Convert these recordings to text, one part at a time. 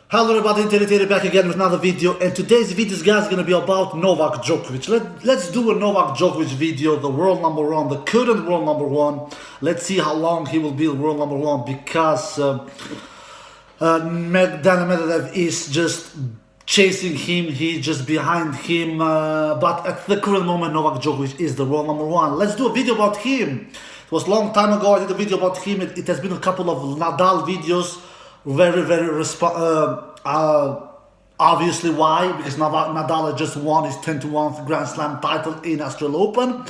Hello everybody, Terry back again with another video, and today's video guys is going to be about Novak Djokovic. Let's do a Novak Djokovic video, the world number one, the current world number one. Let's see how long he will be the world number one, because Medvedev is just chasing him, he's just behind him, but at the current moment Novak Djokovic is the world number one. Let's do a video about him. It was a long time ago I did a video about him. It has been a couple of Nadal videos. Very obviously why, because Nadal just won his 10-1 Grand Slam title in Australian Open.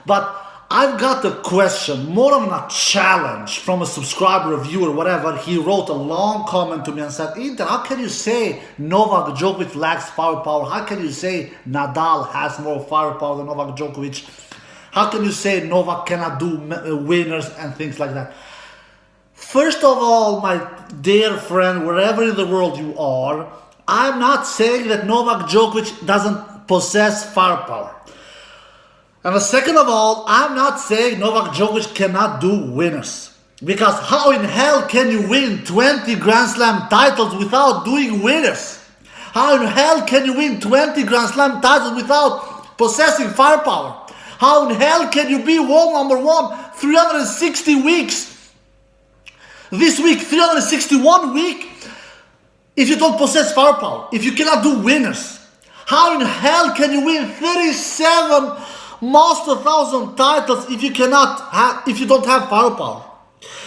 But I've got a question, more of a challenge from a subscriber, a viewer, whatever. He wrote a long comment to me and said, Inter, how can you say Novak Djokovic lacks firepower? How can you say Nadal has more firepower than Novak Djokovic? How can you say Novak cannot do winners and things like that? First of all, my dear friend, wherever in the world you are, I'm not saying that Novak Djokovic doesn't possess firepower. And second of all, I'm not saying Novak Djokovic cannot do winners. Because how in hell can you win 20 Grand Slam titles without doing winners? How in hell can you win 20 Grand Slam titles without possessing firepower? How in hell can you be world number one 360 weeks? This week, 361 week, if you don't possess firepower, if you cannot do winners. How in hell can you win 37 Master 1000 titles if you don't have firepower?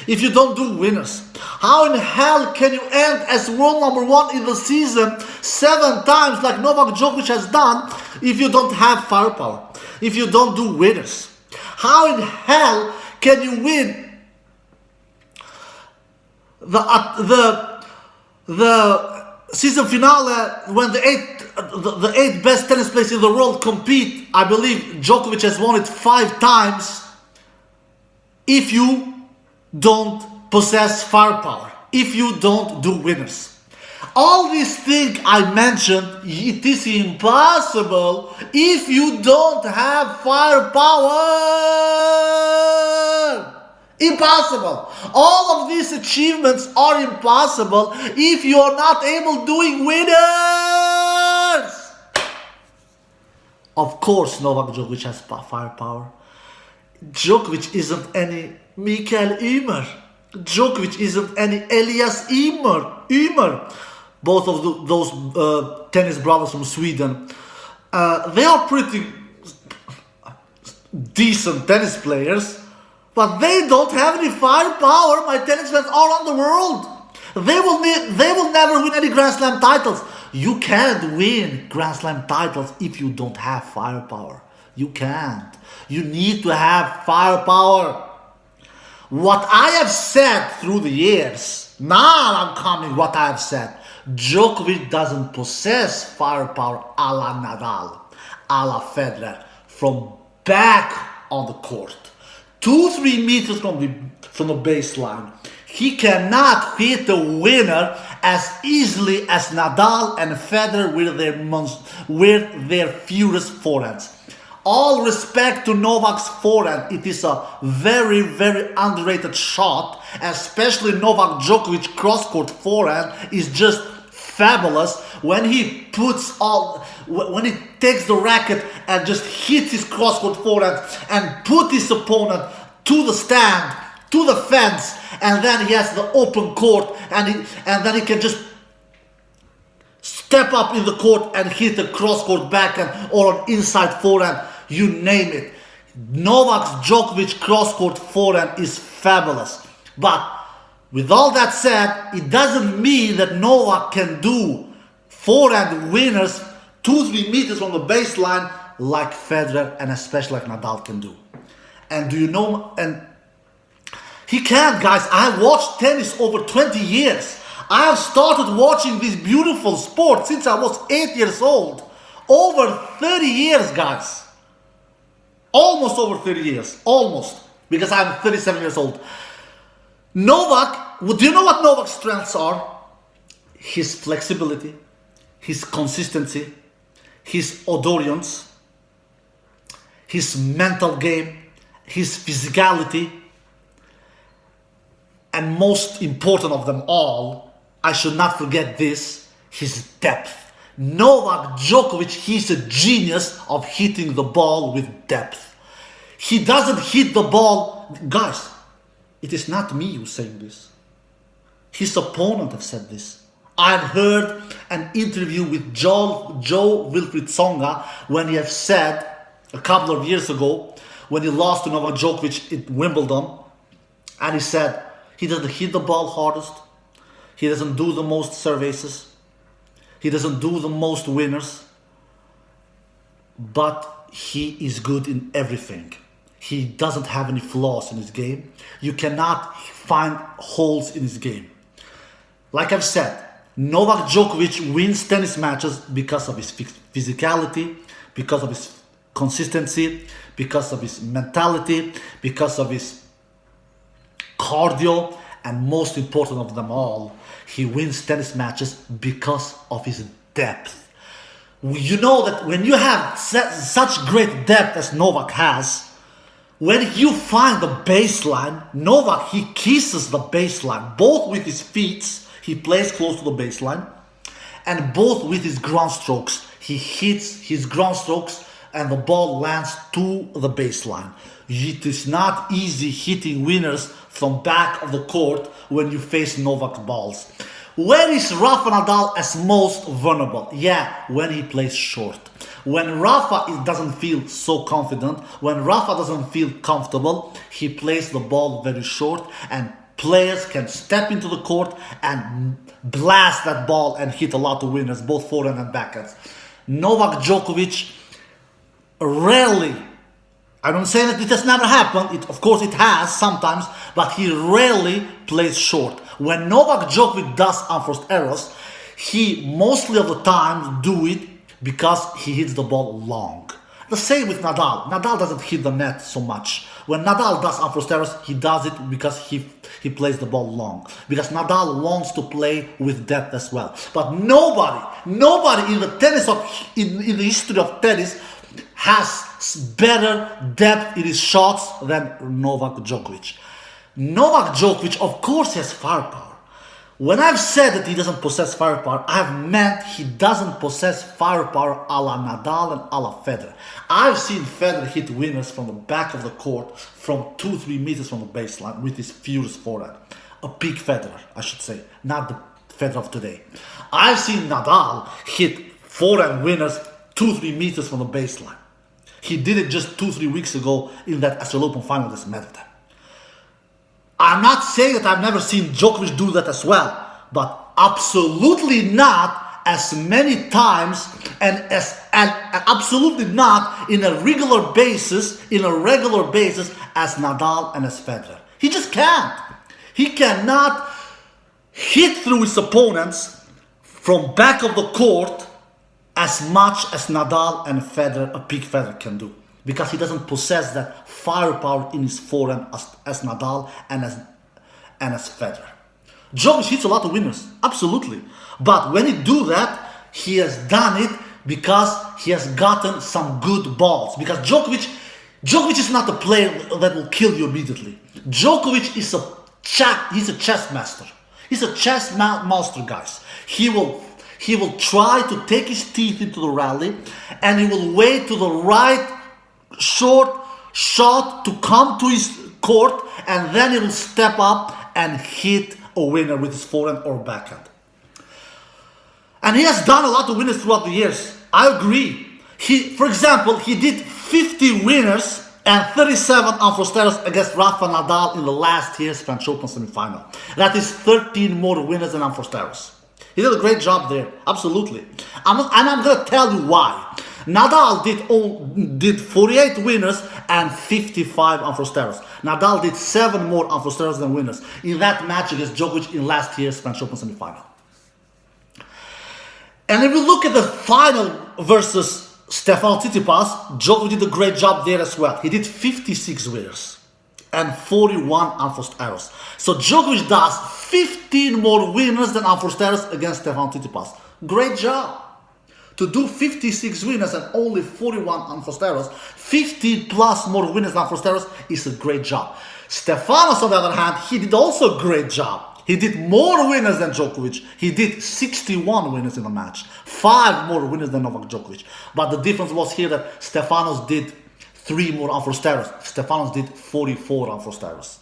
If you don't do winners? How in hell can you end as world number one in the season 7 times like Novak Djokovic has done if you don't have firepower? If you don't do winners? How in hell can you win the season finale when the eight best tennis players in the world compete? I believe Djokovic has won it 5 times. If you don't possess firepower, if you don't do winners, all these things I mentioned, it is impossible if you don't have firepower. Impossible. All of these achievements are impossible if you are not able doing winners. Of course, Novak Djokovic has firepower. Djokovic isn't any Mikael Ymer. Djokovic isn't any Elias Ymer. Both of those tennis brothers from Sweden. They are pretty decent tennis players. But they don't have any firepower, my tennis fans all around the world. They will never win any Grand Slam titles. You can't win Grand Slam titles if you don't have firepower. You can't. You need to have firepower. What I have said through the years, now I'm coming what I have said. Djokovic doesn't possess firepower a la Nadal, a la Federer, from back on the court. 2-3 meters from the baseline. He cannot hit the winner as easily as Nadal and Federer with their furious forehands. All respect to Novak's forehand, it is a very underrated shot, especially Novak Djokovic cross-court forehand is just fabulous. When he takes the racket and just hits his cross-court forehand and put his opponent to the stand, to the fence, and then he has the open court, and then he can just step up in the court and hit a cross-court backhand or an inside forehand, you name it. Novak Djokovic cross-court forehand is fabulous. But with all that said, it doesn't mean that Novak can do forehand winners 2-3 meters from the baseline like Federer and especially like Nadal can do. And do you know, and he can't, guys. I have watched tennis over 20 years. I have started watching this beautiful sport since I was 8 years old. Over 30 years, guys. Almost over 30 years. Almost. Because I'm 37 years old. Novak, do you know what Novak's strengths are? His flexibility, his consistency, his endurance, his mental game, his physicality, and most important of them all, I should not forget this, his depth. Novak Djokovic, he's a genius of hitting the ball with depth. He doesn't hit the ball. Guys, it is not me who's saying this. His opponent have said this. I've heard an interview with Joe Wilfried Tsonga when he have said a couple of years ago when he lost to Novak Djokovic at Wimbledon, and he said he doesn't hit the ball hardest, he doesn't do the most services, he doesn't do the most winners, but he is good in everything. He doesn't have any flaws in his game. You cannot find holes in his game. Like I've said, Novak Djokovic wins tennis matches because of his physicality, because of his consistency, because of his mentality, because of his cardio, and most important of them all, he wins tennis matches because of his depth. You know that when you have such great depth as Novak has, when you find the baseline, Novak, he kisses the baseline, both with his feet, he plays close to the baseline, and both with his ground strokes, he hits his ground strokes and the ball lands to the baseline. It is not easy hitting winners from back of the court when you face Novak balls. Where is Rafa Nadal as most vulnerable? Yeah, when he plays short. When Rafa doesn't feel so confident, when Rafa doesn't feel comfortable, he plays the ball very short, and players can step into the court and blast that ball and hit a lot of winners, both forehand and backhand. Novak Djokovic rarely, I don't say that it has never happened, of course it has sometimes, but he rarely plays short. When Novak Djokovic does unforced errors, he mostly of the time do it because he hits the ball long. The same with Nadal. Nadal doesn't hit the net so much. When Nadal does unforced errors, he does it because he plays the ball long. Because Nadal wants to play with depth as well. But nobody in the tennis in the history of tennis has better depth in his shots than Novak Djokovic. Novak Djokovic, of course, has firepower. When I've said that he doesn't possess firepower, I've meant he doesn't possess firepower a la Nadal and a la Federer. I've seen Federer hit winners from the back of the court from 2-3 meters from the baseline with his furious forehand. A peak Federer, I should say, not the Federer of today. I've seen Nadal hit forehand winners 2-3 meters from the baseline. He did it just 2-3 weeks ago in that Australian Open final against Medvedev. I'm not saying that I've never seen Djokovic do that as well, but absolutely not as many times and absolutely not in a regular basis as Nadal and as Federer. He just can't. He cannot hit through his opponents from back of the court as much as Nadal and Federer, a peak Federer, can do. Because he doesn't possess that firepower in his forehand as Nadal and as Federer. Djokovic hits a lot of winners, absolutely. But when he do that, he has done it because he has gotten some good balls. Because Djokovic is not a player that will kill you immediately. Djokovic is he's a chess master. He's a chess master, guys. He will try to take his teeth into the rally, and he will wait to the right short shot to come to his court, and then he will step up and hit a winner with his forehand or backhand. And he has done a lot of winners throughout the years. I agree. For example, he did 50 winners and 37 unforced errors against Rafa Nadal in the last year's French Open semi-final. That is 13 more winners than unforced errors. He did a great job there, absolutely. And I'm going to tell you why. Nadal did 48 winners and 55 unforced errors. Nadal did 7 more unforced errors than winners in that match against Djokovic in last year's French Open semi-final. And if we look at the final versus Stefanos Tsitsipas, Djokovic did a great job there as well. He did 56 winners and 41 unforced errors. So Djokovic does 15 more winners than unforced errors against Stefanos Tsitsipas. Great job. To do 56 winners and only 41 unforced errors, 15 plus more winners than unforced errors is a great job. Stefanos, on the other hand, he did also a great job. He did more winners than Djokovic. He did 61 winners in the match. 5 more winners than Novak Djokovic. But the difference was here that Stefanos did 3 more unforced errors. Stefanos did 44 unforced errors.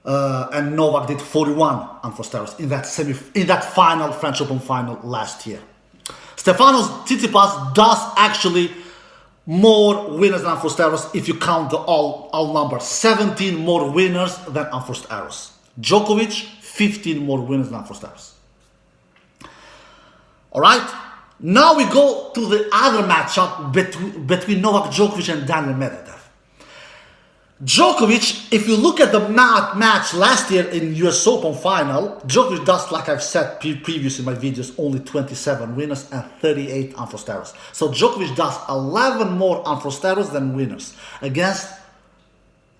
And Novak did 41 unforced errors in that final French Open final last year. Stefanos Tsitsipas does actually more winners than unforced errors if you count the all numbers. 17 more winners than unforced errors. Djokovic, 15 more winners than unforced errors. Alright, now we go to the other matchup between Novak Djokovic and Daniel Medvedev. Djokovic, if you look at the match last year in US Open final, Djokovic does, like I've said previously in my videos, only 27 winners and 38 unforced errors. So Djokovic does 11 more unforced errors than winners against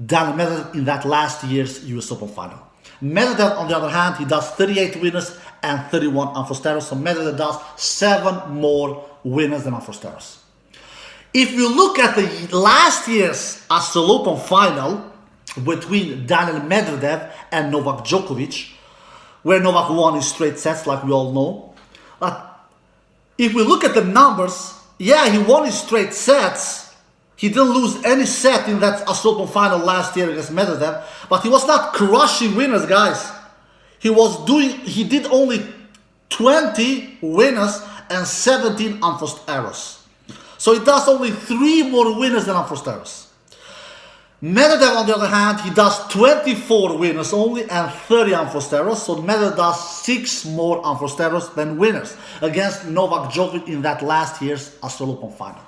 Daniel Medvedev in that last year's US Open final. Medvedev, on the other hand, he does 38 winners and 31 unforced errors. So Medvedev does 7 more winners than unforced errors. If you look at the last year's Australian Open final between Daniel Medvedev and Novak Djokovic, where Novak won in straight sets, like we all know. But if we look at the numbers, yeah, he won in straight sets. He didn't lose any set in that Australian Open final last year against Medvedev, but he was not crushing winners, guys. He did only 20 winners and 17 unforced errors. So he does only 3 more winners than unforced errors. Medvedev, on the other hand, he does 24 winners only and 30 unforced errors. So Medvedev does 6 more unforced errors than winners against Novak Djokovic in that last year's Australian Open final.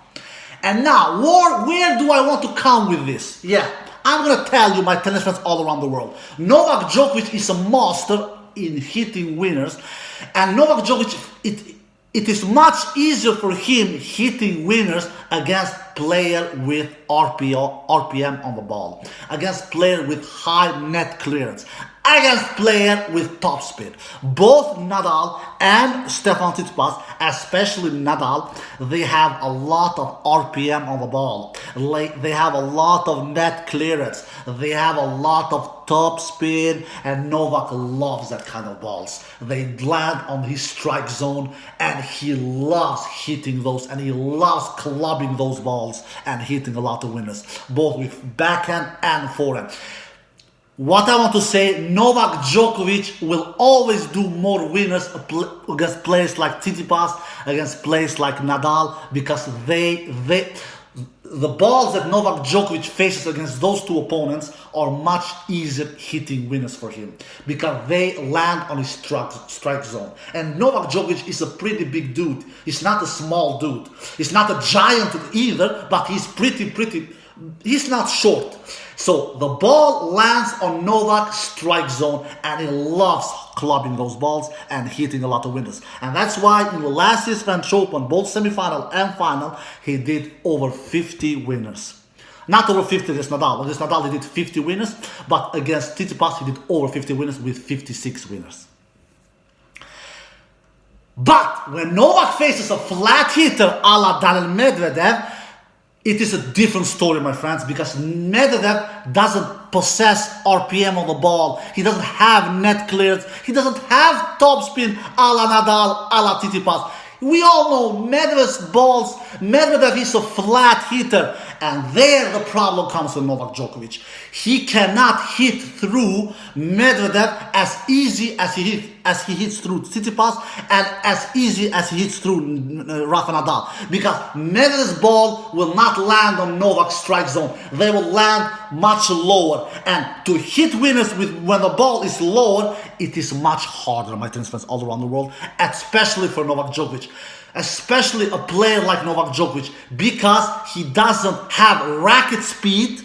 And now, where do I want to come with this? Yeah, I'm going to tell you, my tennis fans all around the world. Novak Djokovic is a master in hitting winners. And Novak Djokovic, it is much easier for him hitting winners against player with RPM on the ball, against player with high net clearance, against player with top speed. Both Nadal and Stefan Tsitsipas, especially Nadal, they have a lot of RPM on the ball. They have a lot of net clearance. They have a lot of top speed, and Novak loves that kind of balls. They land on his strike zone, and he loves hitting those, and he loves clubbing those balls and hitting a lot of winners, both with backhand and forehand. What I want to say, Novak Djokovic will always do more winners against players like Tsitsipas, against players like Nadal, because the balls that Novak Djokovic faces against those two opponents are much easier hitting winners for him, because they land on his strike zone. And Novak Djokovic is a pretty big dude. He's not a small dude. He's not a giant either, but he's he's not short. So the ball lands on Novak's strike zone, and he loves clubbing those balls and hitting a lot of winners. And that's why in the last year's French Open, both semi-final and final, he did over 50 winners. Not over 50 against Nadal. Against Nadal he did 50 winners, but against Tsitsipas he did over 50 winners with 56 winners. But when Novak faces a flat hitter a la Daniel Medvedev, it is a different story, my friends, because Medvedev doesn't possess RPM on the ball. He doesn't have net clearance. He doesn't have top spin a la Nadal, a la Tsitsipas. We all know Medvedev's balls. Medvedev is a flat hitter. And there the problem comes with Novak Djokovic. He cannot hit through Medvedev as easy as he hits through Tsitsipas, and as easy as he hits through Rafa Nadal. Because Medvedev's ball will not land on Novak's strike zone. They will land much lower. And to hit winners when the ball is lower, it is much harder, my tennis fans all around the world, especially for Novak Djokovic. Especially a player like Novak Djokovic, because he doesn't have racket speed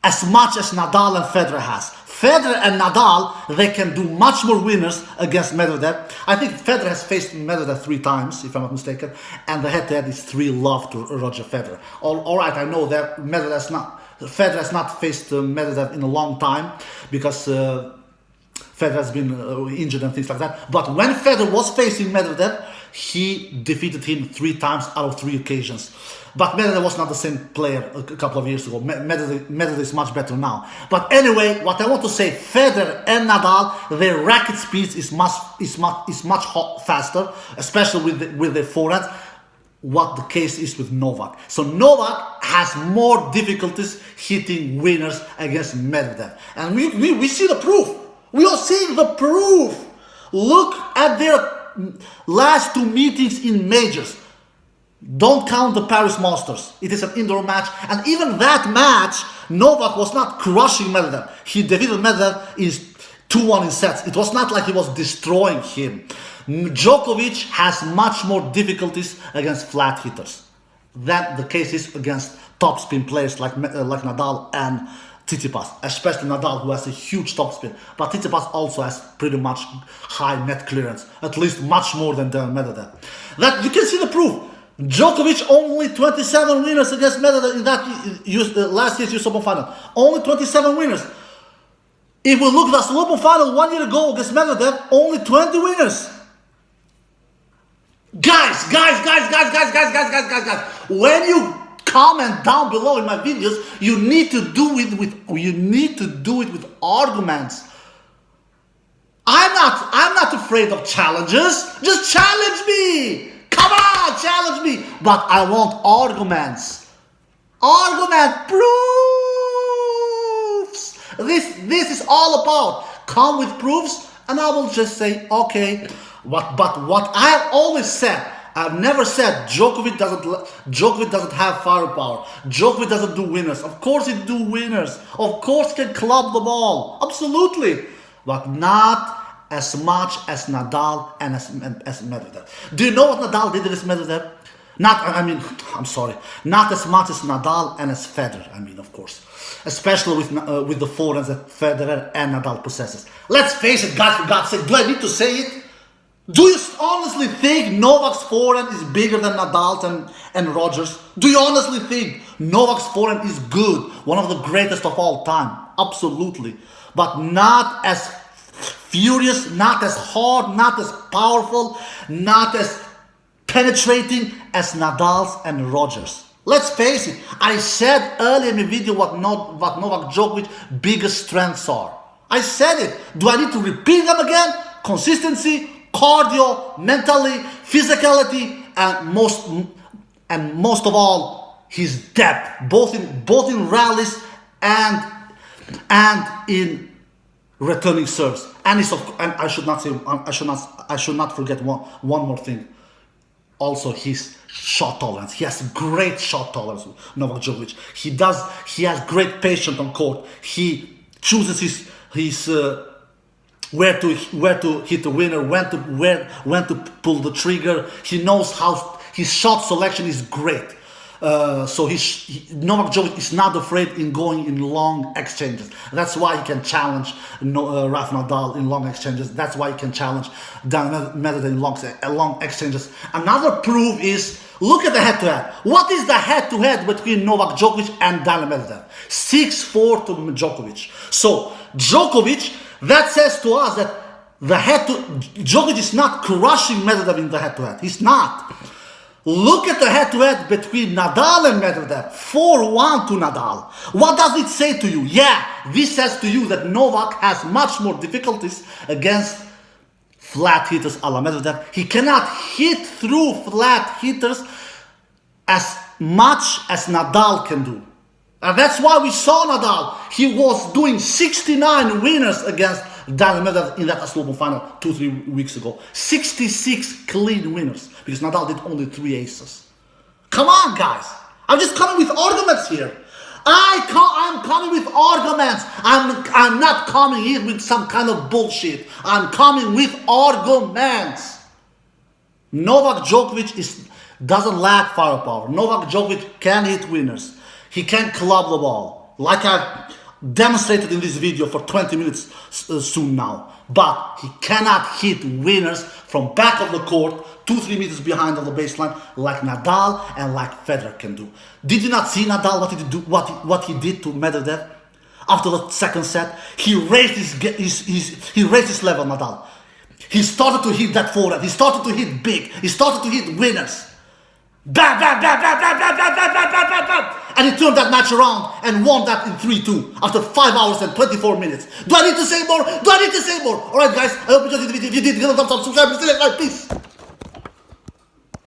as much as Nadal and Federer has. Federer and Nadal, they can do much more winners against Medvedev. I think Federer has faced Medvedev 3 times, if I'm not mistaken, and the head-to-head is 3-love to Roger Federer. All right, I know that Federer has not faced Medvedev in a long time, because Federer has been injured and things like that. But when Federer was facing Medvedev, he defeated him 3 times out of 3 occasions. But Medvedev was not the same player a couple of years ago. Medvedev is much better now. But anyway, what I want to say, Federer and Nadal, their racket speeds is much faster, especially with their forehands. What the case is with Novak. So Novak has more difficulties hitting winners against Medvedev. And we see the proof. We are seeing the proof. Look at their last 2 meetings in majors. Don't count the Paris Masters. It is an indoor match. And even that match, Novak was not crushing Medvedev. He defeated Medvedev in 2-1 in sets. It was not like he was destroying him. Djokovic has much more difficulties against flat hitters than the case is against top spin players like Nadal and Tsitsipas, especially Nadal, who has a huge top spin. But Tsitsipas also has pretty much high net clearance, at least much more than Medvedev. That you can see the proof. Djokovic only 27 winners against Medvedev in that last year's US Open final. Only 27 winners. If we look at the Open final 1 year ago against Medvedev, only 20 winners. Guys, when you comment down below in my videos, you need to do it with arguments. I'm not afraid of challenges. Just challenge me. Come on, challenge me. But I want arguments. Argument proofs. This is all about. Come with proofs, and I will just say, okay. But what I have always said, I've never said Djokovic doesn't have firepower. Djokovic doesn't do winners. Of course he do winners. Of course he can club the ball. Absolutely. But not as much as Nadal and as Medvedev. Do you know what Nadal did against Medvedev? Not as much as Nadal and as Federer, of course. Especially with the forehands that Federer and Nadal possesses. Let's face it, guys, for God's sake, do I need to say it? Do you honestly think Novak's forehand is bigger than Nadal's and Rogers? Do you honestly think Novak's forehand is good? One of the greatest of all time. Absolutely. But not as furious, not as hard, not as powerful, not as penetrating as Nadal's and Rogers. Let's face it. I said earlier in the video what Novak Djokovic's biggest strengths are. I said it. Do I need to repeat them again? Consistency, cardio, mentally, physicality, and most of all, his depth, both in rallies and in returning serves. And I should not forget one more thing. Also, his shot tolerance. He has great shot tolerance, Novak Djokovic. He has great patience on court. He chooses his where to hit the winner, when to pull the trigger. He knows how his shot selection is great. So Novak Djokovic is not afraid in going in long exchanges. That's why he can challenge Rafa Nadal in long exchanges. That's why he can challenge Daniil Medvedev in long exchanges. Another proof is, look at the head-to-head. What is the head-to-head between Novak Djokovic and Daniil Medvedev? 6-4 to Djokovic. So Djokovic, that says to us that Djokovic is not crushing Medvedev in the head-to-head. He's not. Look at the head-to-head between Nadal and Medvedev. 4-1 to Nadal. What does it say to you? Yeah, this says to you that Novak has much more difficulties against flat hitters a la Medvedev. He cannot hit through flat hitters as much as Nadal can do. And that's why we saw Nadal. He was doing 69 winners against Daniil Medvedev in that Open final 2-3 weeks ago. 66 clean winners, because Nadal did only 3 aces. Come on, guys. I'm just coming with arguments here. I'm coming with arguments. I'm not coming here with some kind of bullshit. I'm coming with arguments. Novak Djokovic doesn't lack firepower. Novak Djokovic can hit winners. He can club the ball, like I've demonstrated in this video for 20 minutes soon now. But he cannot hit winners from back of the court, 2-3 meters behind of the baseline, like Nadal and like Federer can do. Did you not see Nadal what he did to Medvedev after the second set? He raised his level, Nadal. He started to hit that forehand. He started to hit big. He started to hit winners. Bam, bam, bam, bam, bam, bam, bam, bam, bam, bam, bam, bam. And he turned that match around and won that in 3-2 after 5 hours and 24 minutes. Do I need to say more? Do I need to say more? Alright guys, I hope you enjoyed the video. If you did, give a thumbs up, subscribe, and stay like, peace.